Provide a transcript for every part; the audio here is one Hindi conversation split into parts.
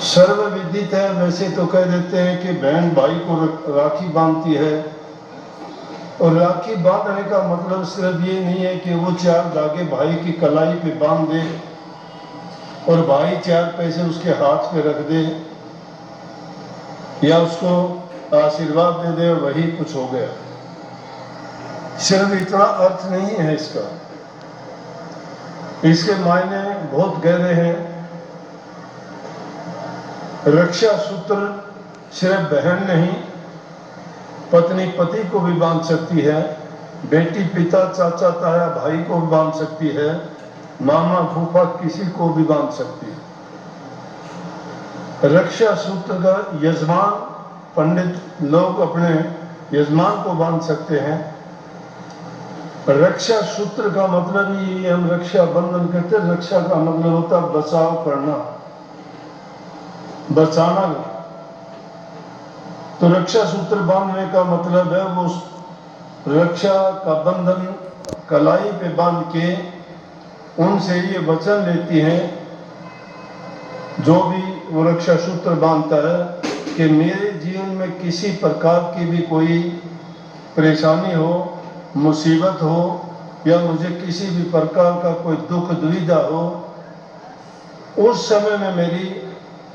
सर्व विदित है। वैसे तो कह देते हैं कि बहन भाई को राखी बांधती है, और राखी बांधने का मतलब सिर्फ ये नहीं है कि वो 4 धागे भाई की कलाई पे बांध दे और भाई 4 पैसे उसके हाथ पे रख दे या उसको आशीर्वाद दे दे, वही कुछ हो गया। सिर्फ इतना अर्थ नहीं है इसका, इसके मायने बहुत गहरे हैं। रक्षा सूत्र सिर्फ बहन नहीं, पत्नी पति को भी बांध सकती है, बेटी पिता चाचा ताया भाई को भी बांध सकती है, मामा फूफा किसी को भी बांध सकती है। रक्षा सूत्र का यजमान पंडित लोग अपने यजमान को बांध सकते हैं। रक्षा सूत्र का मतलब ही हम रक्षा बंधन करते हैं। रक्षा का मतलब होता है बचाव करना, बचाना। तो रक्षा सूत्र बांधने का मतलब है वो रक्षा का बंधन कलाई पे बांध के उनसे ये वचन लेती हैं, जो भी वो रक्षा सूत्र बांधता है, कि मेरे जीवन में किसी प्रकार की भी कोई परेशानी हो, मुसीबत हो, या मुझे किसी भी प्रकार का कोई दुख दुविधा हो, उस समय में मेरी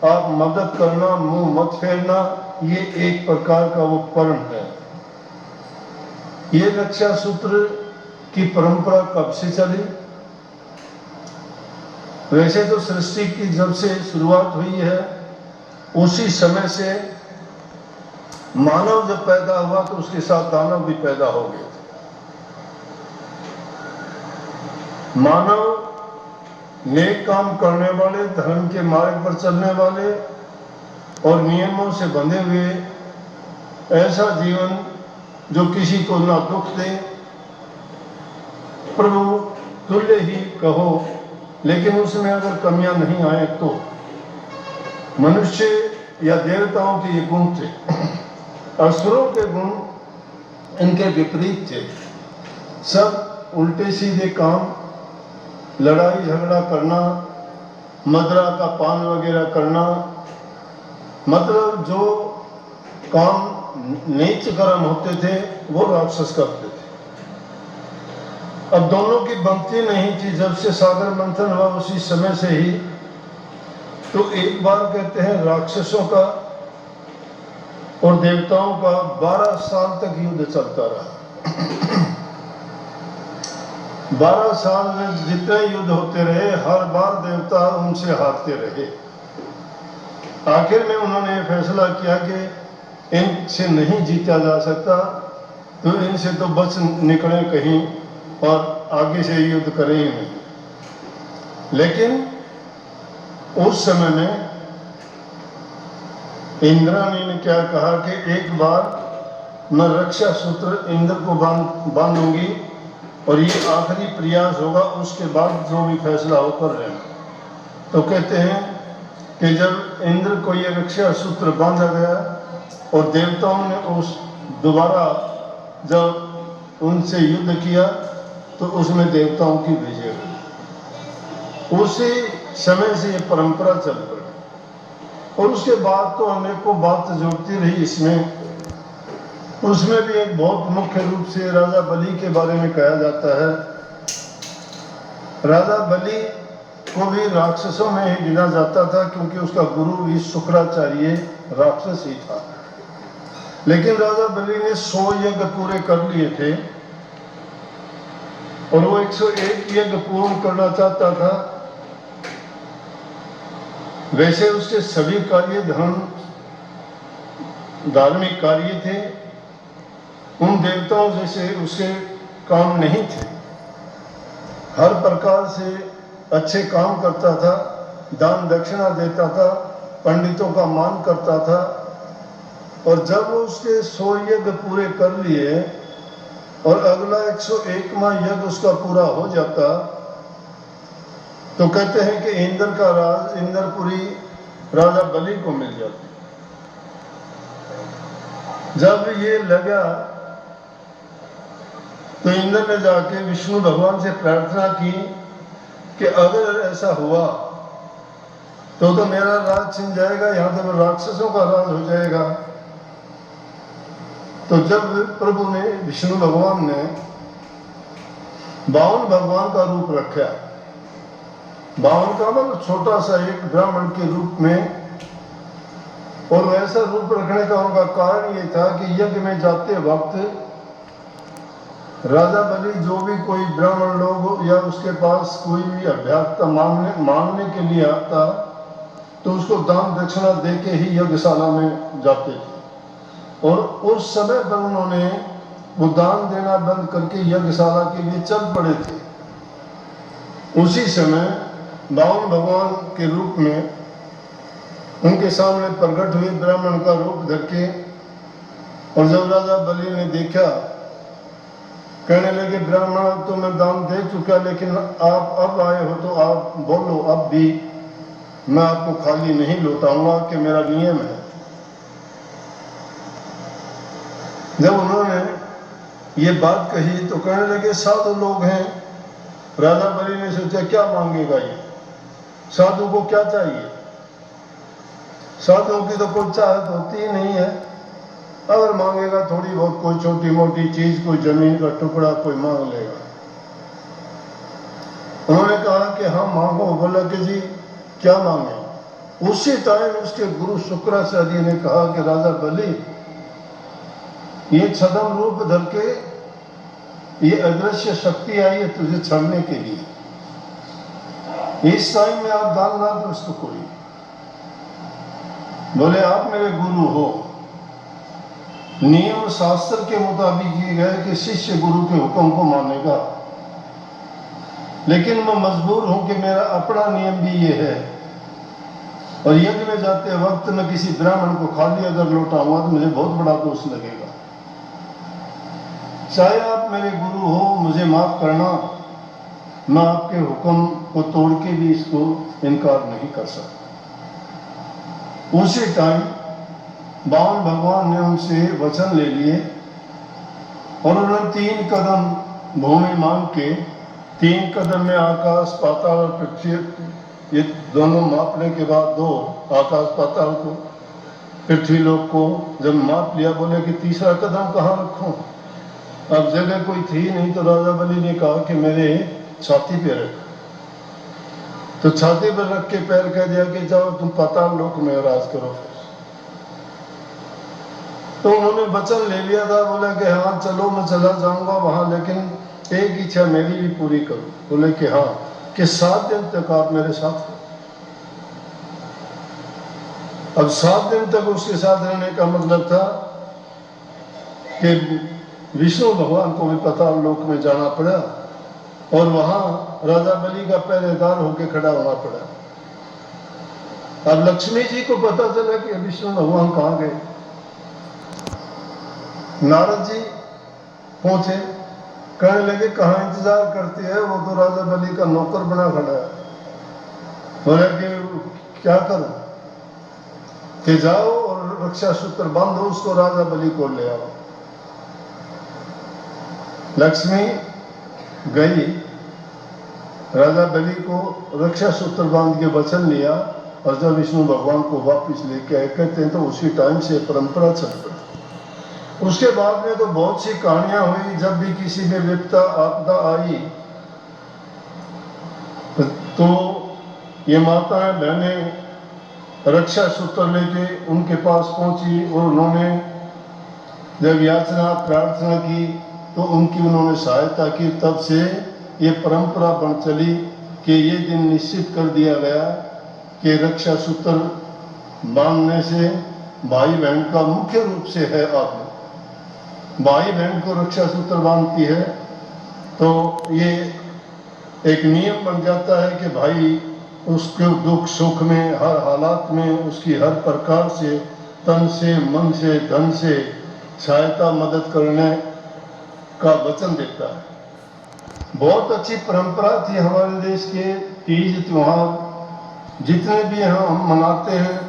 आप मदद करना, मुंह मत फेरना। ये एक प्रकार का वो पर्ण है। ये रक्षा सूत्र की परंपरा कब से चली? वैसे तो सृष्टि की जब से शुरुआत हुई है उसी समय से मानव जब पैदा हुआ तो उसके साथ दानव भी पैदा हो गए थे। मानव नेक काम करने वाले, धर्म के मार्ग पर चलने वाले और नियमों से बंधे हुए, ऐसा जीवन जो किसी को ना दुख दे, प्रभु तुल्य ही कहो, लेकिन उसमें अगर कमियां नहीं आए तो। मनुष्य या देवताओं के ये गुण थे। असुरों के गुण इनके विपरीत थे। सब उल्टे सीधे काम, लड़ाई झगड़ा करना, मदिरा का पान वगैरह करना, मतलब जो काम नीच कर्म होते थे वो राक्षस करते थे। अब दोनों की बनती नहीं थी। जब से सागर मंथन हुआ उसी समय से ही तो एक बार कहते हैं राक्षसों का और देवताओं का 12 साल तक युद्ध चलता रहा। 12 साल में जितने युद्ध होते रहे, हर बार देवता उनसे हारते रहे। आखिर में उन्होंने फैसला किया कि इनसे नहीं जीता जा सकता, तो इनसे तो बच निकले कहीं और आगे से युद्ध करें ही नहीं। लेकिन उस समय में इंद्राणी ने क्या कहा कि एक बार मैं रक्षा सूत्र इंद्र को बांधूंगी और ये आखिरी प्रयास होगा, उसके बाद जो भी फैसला हो कर लेना। तो कहते हैं कि जब इंद्र को ये रक्षा सूत्र बांधा गया और देवताओं ने उस दोबारा जब उनसे युद्ध किया तो उसमें देवताओं की विजय हुई। उसी समय से ये परंपरा चल पड़ी और उसके बाद तो अनेकों बात जोड़ती रही इसमें। उसमें भी एक बहुत मुख्य रूप से राजा बलि के बारे में कहा जाता है। राजा बलि को भी राक्षसों में ही गिना जाता था, क्योंकि उसका गुरु भी शुक्राचार्य राक्षस ही था। लेकिन राजा बलि ने 100 यज्ञ पूरे कर लिए थे और वो 101 यज्ञ पूर्ण करना चाहता था। वैसे उसके सभी कार्य धर्म धार्मिक कार्य थे, उन देवताओं जैसे उसके काम नहीं थे। हर प्रकार से अच्छे काम करता था, दान दक्षिणा देता था, पंडितों का मान करता था। और जब उसके 100 यज्ञ पूरे कर लिए और अगला 101वां यज्ञ उसका पूरा हो जाता तो कहते हैं कि इंद्र का राज, इंद्रपुरी राजा बलि को मिल जाती। जब ये लगा तो इंद्र ने जाके विष्णु भगवान से प्रार्थना की कि अगर ऐसा हुआ तो मेरा राज छिन जाएगा, यहाँ तो राक्षसों का राज हो जाएगा। तो जब प्रभु ने, विष्णु भगवान ने बावन भगवान का रूप रखा, बावन का मतलब छोटा सा एक ब्राह्मण के रूप में, और वैसा रूप रखने का उनका कारण ये था कि यज्ञ में जाते वक्त राजा बलि जो भी कोई ब्राह्मण लोग या उसके पास कोई भी अभ्यागता मांगने के लिए आता तो उसको दान दक्षिणा दे के ही यज्ञशाला में जाते थे। और उस समय पर उन्होंने वो दान देना बंद करके यज्ञशाला के लिए चल पड़े थे। उसी समय बावन भगवान के रूप में उनके सामने प्रकट हुए ब्राह्मण का रूप धर के, और जब राजा बलि ने देखा, कहने लगे ब्राह्मण तो मैं दान दे चुका, लेकिन आप अब आए हो तो आप बोलो, अब भी मैं आपको खाली नहीं लौटाऊंगा कि मेरा नियम है। जब उन्होंने ये बात कही तो कहने लगे साधु लोग हैं। राजा बलि ने सोचा क्या मांगेगा ये, साधु को क्या चाहिए, साधुओं की तो कोई चाहत होती ही नहीं है। अगर मांगेगा थोड़ी बहुत कोई छोटी मोटी चीज, कोई जमीन का टुकड़ा कोई मांग लेगा। उन्होंने कहा कि हाँ मांगो। बोला कि जी क्या मांगे। उसी टाइम उसके गुरु शुक्राचार्य ने कहा कि राजा बलि, ये छद्म रूप धर के ये अदृश्य शक्ति आई है तुझे छड़ने के लिए, इस टाइम में आप दान ना दो उसको कोई। बोले आप मेरे गुरु हो, नियम शास्त्र के मुताबिक ये गए कि शिष्य गुरु के हुक्म को मानेगा, लेकिन मैं मजबूर हूं कि मेरा अपना नियम भी ये है, और यज्ञ में जाते वक्त मैं किसी ब्राह्मण को खाली अगर लौटाऊंगा तो मुझे बहुत बड़ा दोष लगेगा। चाहे आप मेरे गुरु हो, मुझे माफ करना, मैं आपके हुक्म को तोड़ के भी इसको इनकार नहीं कर सकता। उसी टाइम बावन भगवान ने उनसे वचन ले लिए और उन्होंने 3 कदम भूमि मांग के, 3 कदम में आकाश पाताल और पृथ्वी, ये दोनों मापने के बाद 2 आकाश पाताल को, पृथ्वी लोक को जब माप लिया, बोले कि तीसरा कदम कहाँ रखूं। अब जगह कोई थी नहीं, तो राजा बलि ने कहा कि मेरे छाती पे रख। तो छाती पर रख के पैर कह दिया कि जाओ तुम पाताल लोक में राज करो। तो उन्होंने वचन ले लिया था, बोला कि हाँ चलो मैं चला जाऊंगा वहां, लेकिन एक इच्छा मेरी भी पूरी करो। बोले कि हाँ, कि 7 दिन तक आप मेरे साथ हो। अब 7 दिन तक उसके साथ रहने का मतलब था कि विष्णु भगवान को भी पाताल लोक में जाना पड़ा और वहां राजा बलि का पहरेदार होकर खड़ा होना पड़ा। अब लक्ष्मी जी को पता चला कि विष्णु भगवान कहाँ गए। नारद जी पहुंचे, कहने लगे कहाँ इंतजार करते हैं, वो तो राजा बलि का नौकर बना खड़ा है। बोले कि क्या करूं, कि जाओ और रक्षा सूत्र बांधो, उसको राजा बलि को ले आओ। लक्ष्मी गई, राजा बलि को रक्षा सूत्र बांध के वचन लिया, और जब विष्णु भगवान को वापिस लेके आए, कहते हैं तो उसी टाइम से परंपरा चल पड़ी। उसके बाद में तो बहुत सी कहानियां हुई। जब भी किसी में विपदा आपदा आई तो ये माताएं बहनें रक्षा सूत्र लेके उनके पास पहुंची, और उन्होंने जब याचना प्रार्थना की तो उनकी उन्होंने सहायता की। तब से ये परंपरा बन चली कि ये दिन निश्चित कर दिया गया कि रक्षा सूत्र बांधने से भाई बहन का मुख्य रूप से है आत्मा, भाई बहन को रक्षा सूत्र बांधती है, तो ये एक नियम बन जाता है कि भाई उसके दुख सुख में, हर हालात में उसकी हर प्रकार से, तन से, मन से, धन से सहायता मदद करने का वचन देता है। बहुत अच्छी परंपरा थी हमारे देश के। तीज त्योहार जितने भी हम मनाते हैं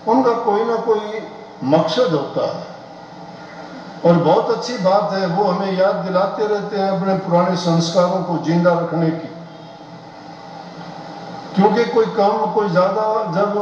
उनका कोई ना कोई मकसद होता है, और बहुत अच्छी बात है, वो हमें याद दिलाते रहते हैं अपने पुराने संस्कारों को जिंदा रखने की, क्योंकि कोई कम कोई ज्यादा जब